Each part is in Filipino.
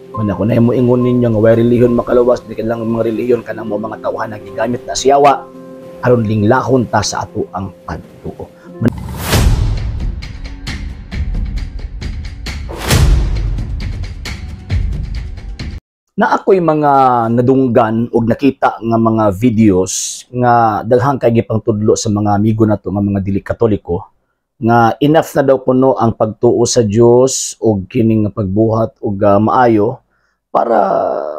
Kuna ko na mo ingon ninyo nga way relihiyon makaluwas, di lang mga relihiyon kanang mo mga tawhan nga gigamit na siyawa aron linglahon ta sa ato ang pagtuo. Na ako'y mga nadunggan og nakita nga mga videos nga daghang kay gipangtudlo sa mga amigo nato nga mga dili Katoliko nga enough na daw kuno ang pagtuo sa Dios og kining pagbuhat og maayo para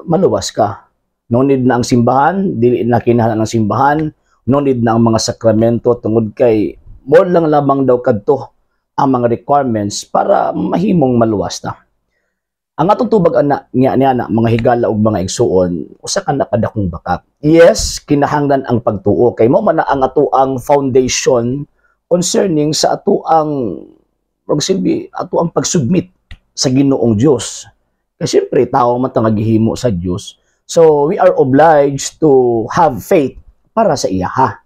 maluwas ka. No need na ang simbahan, dili na kinahanglan ang simbahan, no need na ang mga sakramento tungod kay mo lang lamang daw kadto ang mga requirements para mahimong maluwas ta. Ang atong tubag ana niya mga higala ug mga igsuon usa ka nakadakong bakak. Yes, kinahanglan ang pagtuo kay mao man ang ato ang foundation concerning sa ato ang pagsilbi, ato ang pagsubmit sa Ginoong Dios. Kasi syempre tao man ta nga gihimo sa Dios. So we are obliged to have faith para sa iya ha.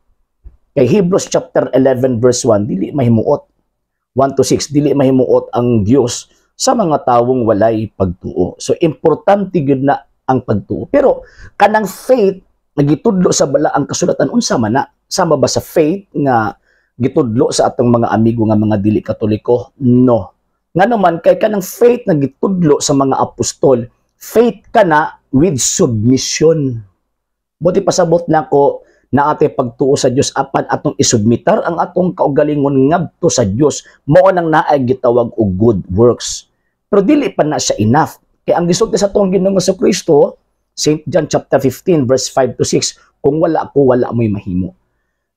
Kay Hebrews chapter 11 verse 1 dili mahimuot. 1 to 6 dili mahimuot ang Dios sa mga tawong walay pagtuo. So, importante gyud na ang pagtuo. Pero, kanang faith, nagitudlo sa bala ang kasulatan, unsa man na? Sama ba sa faith nga gitudlo sa atong mga amigo nga mga dili Katoliko? No. Nga naman, kay kanang faith na gitudlo sa mga apostol, faith ka na with submission. Buti pasabot na ko na ate pagtuo sa Dios apan atong isubmitar ang atong kaugalingon ngadto sa Dios mao nang naay gitawag og good works. Pero dili pa na siya enough. Kaya ang gisulti sa atong Ginoong Kristo, St. John chapter 15 verse 5 to 6, kung wala ako wala mo'y mahimo.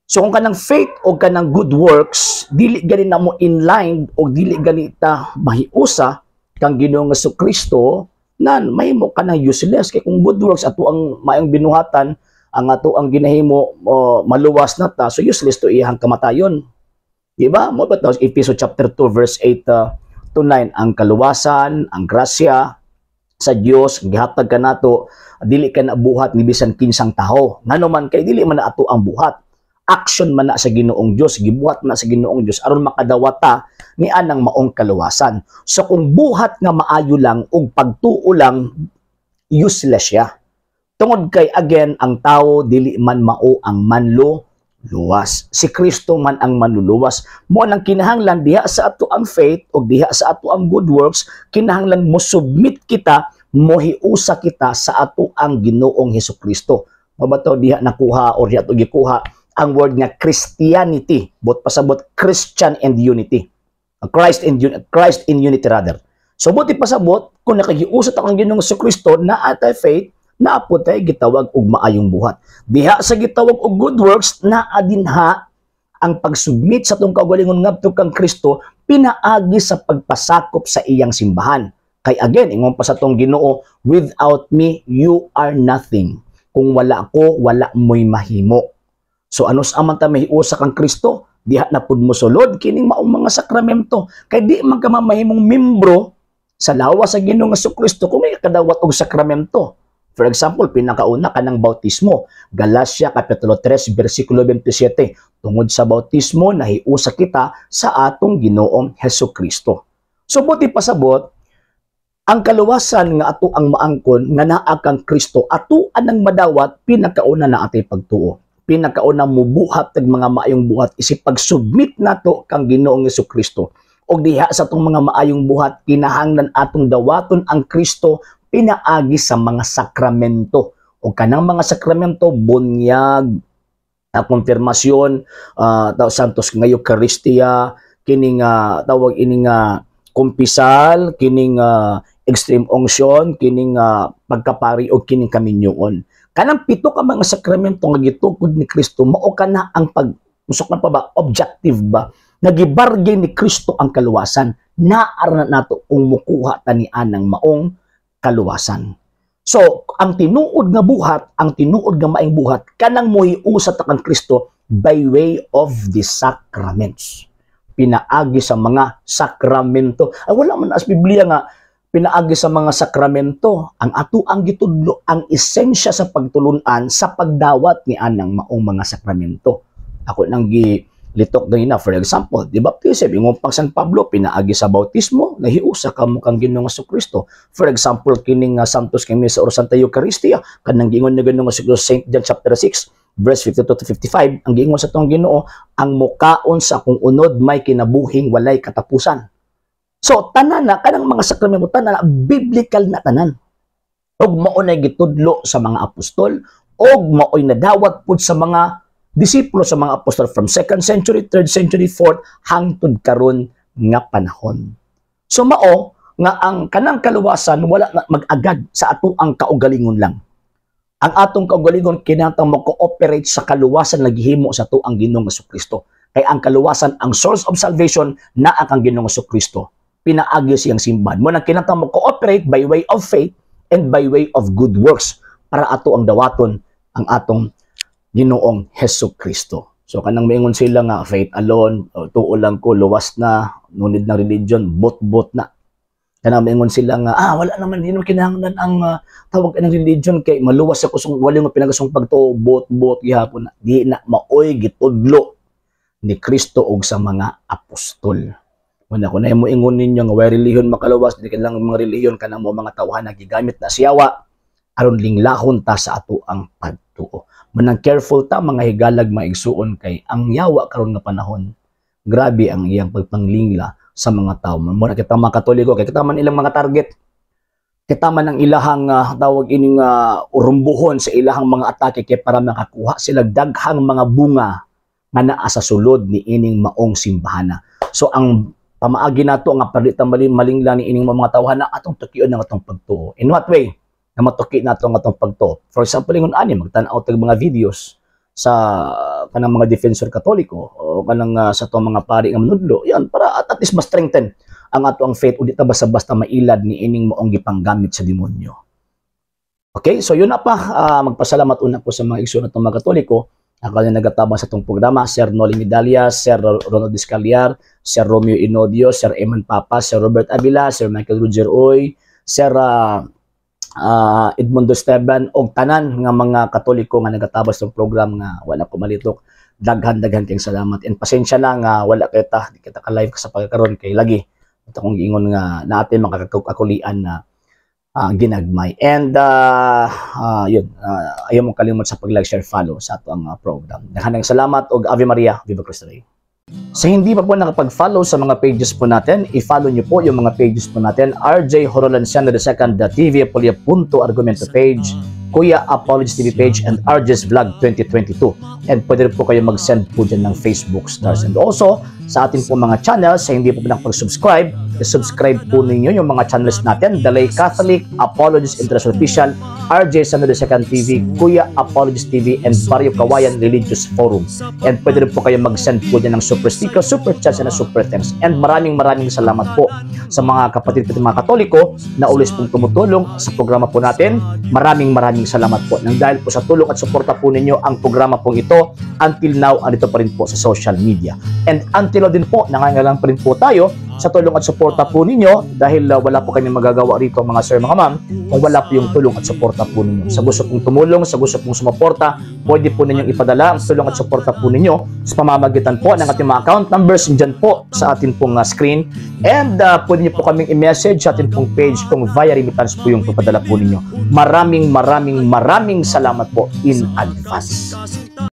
So kung kanang faith o kanang good works, dili gani na mo inline o dili gani ta mahiusa kang Ginoong Kristo nan mahimo ka na useless kay kung good works ato ang maayong binuhatan ang ato ang ginahimo maluwas na ta, so useless to iyang kamatayon. Diba? Mo ba ito, Ephesians chapter 2 verse 8 to 9, ang kaluwasan, ang grasya sa Dios gihatag kanato, dili ka na buhat ni bisan kinsang taho. Ngano man kay dili man na ato ang buhat. Action man na sa Ginoong Dios, gibuhat na sa Ginoong Dios aron makadawata ni anang maong kaluwasan. So kung buhat nga maayo lang ug pagtuo lang, useless siya. Tungod kay again ang tao dili man mao ang manluluwas. Si Kristo man ang manluluwas. Mo nang kinahanglan diha sa ato ang faith o diha sa ato ang good works, kinahanglan mo submit kita, mohiusa kita sa ato ang Ginoong Hesukristo. Mabato diha nakuha or diha to gikuha ang word nga Christianity, bot pasabot Christian and unity. Christ in unity rather. So buti pasabot kung nakagiusa ta ang Ginoong Hesukristo na atay faith na po tayo gitawag og maayong buhat. Diha sa gitawag og good works na adinha ang pagsubmit sa tong kaugalingon ngadto kang Kristo pinaagi sa pagpasakop sa iyang simbahan. Kay again ingon pa sa tong Ginoo, without me you are nothing. Kung wala ako, wala mo'y mahimo. So anos aman ta mahiusa kang Kristo, diha na pud mo sulod kining maong mga sakramento. Kay di man ka mamahimong membro sa lawas sa Ginoong Kristo kung may kadawat og sakramento. For example, pinakauna kanang bautismo. Galacia kapitulo 3 bersikulo 27. Tungod sa bautismo nahiusa kita sa atong Ginoong Hesukristo. So buti pasabot ang kaluwasan nga ato ang maangkon nga naa kang Kristo ato anang madawat pinakauna na atay pagtuo. Pinakauna mo buhat tag mga maayong buhat isip pagsubmit nato kang Ginoong Hesukristo. Og diha sa atong mga maayong buhat kinahanglan atong dawaton ang Kristo pinaagi sa mga sakramento. O kanang mga sakramento, bunyag, konfirmasyon, Santos nga Eucharistia, kining tawag ining kumpisal, kining extreme unction, kining pagkapari o kining kaminyoon. Kanang pito ka mga sakramento nga gitukod ni Kristo, mao kana ang usok na pa ba, objective ba? Nagibargain ni Kristo ang kaluwasan. Naara nato kung mukuha tani anang maong kaluwasan. So, ang tinuod nga buhat, ang tinuod nga maayong buhat, kanang mohiusa ta kang Kristo by way of the sacraments. Pinaagi sa mga sakramento. Ay, wala man as Biblia nga pinaagi sa mga sakramento. Ang ato ang gitudlo, ang esensya sa pagtulunan sa pagdawat ni anang maong mga sakramento. Ako nang litok ganina. For example, di baptism, yung pang San Pablo, pinaagi sa bautismo, nahiusa ka mo kang Ginoong Jesucristo. For example, kining Santos kay Misa or Santa Eucharistia, kanang giingon na Ginoong Jesucristo, St. John chapter 6, verse 52 to 55, ang giingon sa tong Ginoo, ang mukaon sa akong unod may kinabuhing walay katapusan. So, tanan na, kanang mga sakramento, tanan na, biblical na tanan. Og maunay gitudlo sa mga apostol, og maoy nadawat pud sa mga disipulo sa mga apostol from 2nd century, 3rd century, 4th, hangtod karon nga panahon. So mao nga ang kanang kaluwasan wala na mag-agad sa ato ang kaugalingon lang. Ang atong kaugalingon kinahanglan mo-cooperate sa kaluwasan nga gihimo sa ato ang Ginoong Jesucristo. Kay ang kaluwasan ang source of salvation naa kang Ginoong Jesucristo. Pinaagi siyang simbahan. Mo nang kinahanglan mo-cooperate by way of faith and by way of good works para ato ang dawaton ang atong Ginoong Jesucristo. So kanang maingon sila nga faith alone, tuo lang ko, luwas na, nunid ng religion, bot-bot na. Kanang maingon sila nga wala naman din kinahanglan ang tawag ng religion kay maluwas ako sung wala mo pinagasong pagtuo, bot-bot gihapon na. Di na maoy gitudlo ni Kristo og sa mga apostol. Wala ko na mo ingon ninyo nga way relihiyon makaluwas, di lang mga relihiyon kanang mo mga tawhan gigamit na siyawa aron linglahon ta sa ato ang pagtuo. Manang careful ta mga higalag maigsuon kay ang yawa karon nga panahon. Grabe ang iyang pagpanglingla sa mga tao. Muna kita mga Katoliko kay kita man ilang mga target. Kita man ang ilahang tawag ining urumbuhon sa ilahang mga atake kay para makakuha sila daghang mga bunga nga naa sa sulod ni ining maong simbahana. So ang pamaagi nato nga palitan malingla ni ining mga tawhan na atong tukion ng atong pagtuo. In what way? Na matuki nato ang atong pagtuo. For example, ingon ani magtan-aw tag mga videos sa kanang mga defensor Katoliko o kanang sa to mga pari nga manudlo. Yan para at least ma-strengthen ang ato ang faith udi ta basta-basta mailad ni ining maong gipanggamit sa demonyo. Okay, so yun na pa. Magpasalamat una po sa mga igsoon natong mga Katoliko. Ako na nagatabang sa itong programa, Sir Noling Idalia, Sir Ronald Discaliar, Sir Romeo Inodio, Sir Eman Papa, Sir Robert Avila, Sir Michael Roger Oy, Sir Edmundo Esteban, og tanan nga mga Katoliko nga nagatabang sa itong program nga wala ko malitok. Daghan-daghan kayong salamat. And pasensya na nga wala kita, di kita ka-live sa pagkakaroon kay lagi. Ito kong giingon nga natin makakakulian na ginagmay. And yun, ayaw mong kalimot sa pag-like, share, follow sa ato ang program. Daghanang salamat og Ave Maria, Viva Cristo Rey. Sa hindi pa po nakapag-follow sa mga pages po natin, i-follow nyo po yung mga pages po natin. RJ Horolanciano II, TV Apolia Punto Argumento page, Kuya Apologies TV page, and RJ's Vlog 2022. And pwede rin po kayo mag-send po dyan ng Facebook stars. And also, sa ating po mga channels, sa hindi po nakapag-subscribe, subscribe po ninyo yung mga channels natin, The Lay Catholic, Apologies International Official, RJ Sano II TV, Kuya Apologies TV, and Barrio Kawayan Religious Forum. And pwede rin po kayo mag-send po dyan ng super sticker, super chats, and super thanks. And maraming salamat po sa mga kapatid at mga Katoliko na ulis pong tumutulong sa programa po natin. Maraming salamat po. Nang dahil po sa tulong at suporta po ninyo, ang programa pong ito, until now, andito pa rin po sa social media. And until now din po, nangangailangan pa rin po tayo sa tulong at suporta po ninyo dahil wala po kayong magagawa rito mga sir, mga ma'am, kung wala po yung tulong at suporta po ninyo. Sa gusto pong tumulong, sa gusto pong sumuporta, pwede po ninyong ipadala ang tulong at suporta po ninyo sa pamamagitan po ng ating mga account numbers dyan po sa ating pong screen. And pwede niyo po kaming i-message sa ating pong page kung via remittance po yung papadala po ninyo. Maraming salamat po in advance.